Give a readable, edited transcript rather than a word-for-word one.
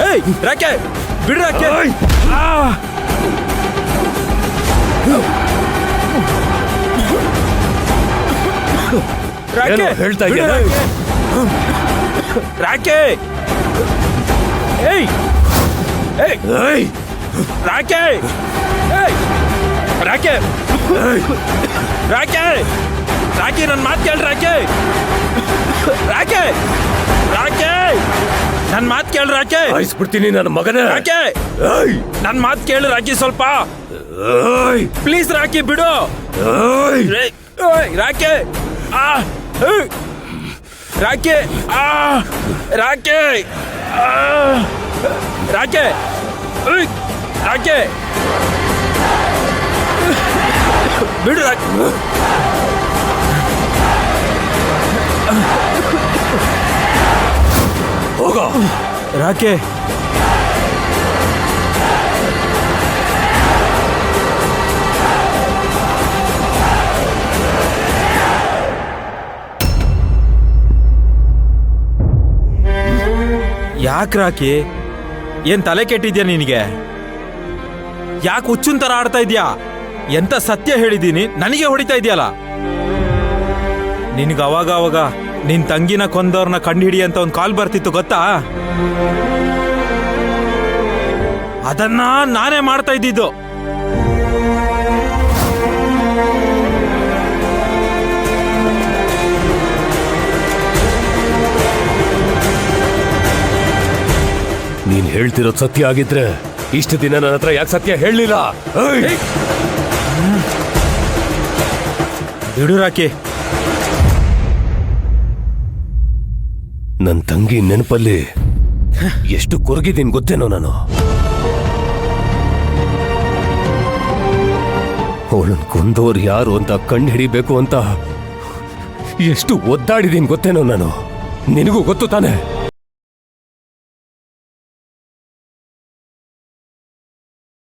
ಏಯ್ ರಾಕೆ ಬಿಡು ರಾಕೆ. ರಾಕೆ ಹೇಳ್ತಾ ಬಿಡು ಇದ್ದೀಯ? ರಾಕೆ. ಏಯ್ ಏಯ್ ಏಯ್ ರಾಕೆ. ಏಯ್ ರಾಕೆ. ರಾಕೆ ರಾಕೆ ನನ್ನ ಮಾತು ಕೇಳು ರಾಕೆ. ರಾಕೆ ರಾಕೆ ನನ್ನ ಮಾತು ಕೇಳು ರಾಕೆ. ಆಯ್ಸ್ಬಿಡ್ತೀನಿ ನನ್ನ ಮಗನೇ. ರಾಕೆ ಏಯ್ ನನ್ನ ಮಾತು ಕೇಳು ರಾಕಿ ಸ್ವಲ್ಪ ಏಯ್ ಪ್ಲೀಸ್ ರಾಕಿ ಬಿಡು. ಏಯ್ ಏಯ್ ರಾಕೆ. ಏಯ್ ರಾಕೆ. ರಾಕೆ. ರಾಕೆ. ಏಯ್ ರಾಕೆ ಬಿಡು ರಾಕೆ. ಹೋಗ. ರಾಕೆ ಯಾಕೆ ರಾಕಿ ಏನ್ ತಲೆ ಕೆಟ್ಟಿದ್ಯಾ ನಿನಗೆ? ಯಾಕೆ ಹುಚ್ಚುನ್ ತರ ಆಡ್ತಾ ಇದ್ಯಾ? ಎಂತ ಸತ್ಯ ಹೇಳಿದೀನಿ ನನಗೆ ಹೊಡಿತಾ ಇದೆಯಲ್ಲ. ನಿನ್ಗೆ ಅವಾಗ ಅವಾಗ ನಿನ್ ತಂಗಿನ ಕೊಂದವ್ರನ್ನ ಕಂಡುಹಿಡಿ ಅಂತ ಒಂದು ಕಾಲ್ ಬರ್ತಿತ್ತು ಗೊತ್ತಾ? ಅದನ್ನ ನಾನೇ ಮಾಡ್ತಾ ಇದ್ದಿದ್ದು. ನೀನ್ ಹೇಳ್ತಿರೋದು ಸತ್ಯ ಆಗಿದ್ರೆ ಇಷ್ಟು ದಿನ ನನ್ನ ಹತ್ರ ಯಾಕೆ ಸತ್ಯ ಹೇಳಲಿಲ್ಲ? ಬಿಡು ರಾಕಿ. ನನ್ನ ತಂಗಿ ನೆನಪಲ್ಲಿ ಎಷ್ಟು ಕೊರಗಿದ್ದೀನಿ ಗೊತ್ತೇನೋ ನಾನು. ಅವಳನ್ನು ಕೊಂದವರು ಯಾರು ಅಂತ ಕಂಡು ಹಿಡಿಬೇಕು ಅಂತ ಎಷ್ಟು ಒದ್ದಾಡಿದ್ದೀನಿ ಗೊತ್ತೇನೋ ನಾನು. ನಿನಗೂ ಗೊತ್ತು ತಾನೆ.